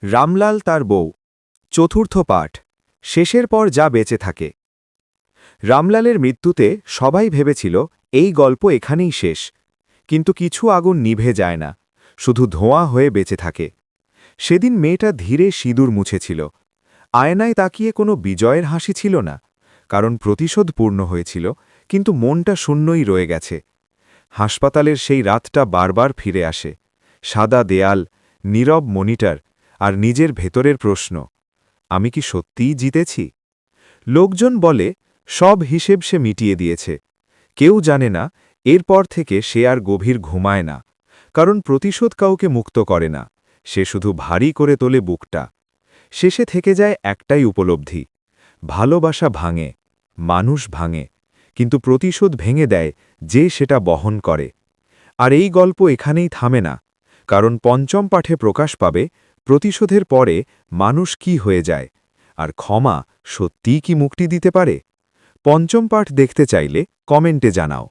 রামলাল তার বউ চতুর্থ পাঠ শেষের পর যা বেঁচে থাকে। রামলালের মৃত্যুতে সবাই ভেবেছিল এই গল্প এখানেই শেষ, কিন্তু কিছু আগুন নিভে যায় না, শুধু ধোঁয়া হয়ে বেঁচে থাকে। সেদিন মেয়েটা ধীরে সিঁদুর মুছেছিল। আয়নায় তাকিয়ে কোনো বিজয়ের হাসি ছিল না, কারণ প্রতিশোধ পূর্ণ হয়েছিল, কিন্তু মনটা শূন্যই রয়ে গেছে। হাসপাতালের সেই রাতটা বারবার ফিরে আসে, সাদা দেয়াল, নীরব মনিটর, আর নিজের ভেতরের প্রশ্ন, আমি কি সত্যিই জিতেছি? লোকজন বলে সব হিসেব সে মিটিয়ে দিয়েছে। কেউ জানে না এরপর থেকে সে আর গভীর ঘুমায় না, কারণ প্রতিশোধ কাউকে মুক্ত করে না, সে শুধু ভারী করে তোলে বুকটা। শেষে থেকে যায় একটাই উপলব্ধি, ভালোবাসা ভাঙে, মানুষ ভাঙে, কিন্তু প্রতিশোধ ভেঙে দেয় যে সেটা বহন করে। আর এই গল্প এখানেই থামে না, কারণ পঞ্চম পাঠে প্রকাশ পাবে প্রতিশোধের পরে মানুষ কি হয়ে যায়, আর ক্ষমা সত্যিই কি মুক্তি দিতে পারে। পঞ্চম পাঠ দেখতে চাইলে কমেন্টে জানাও।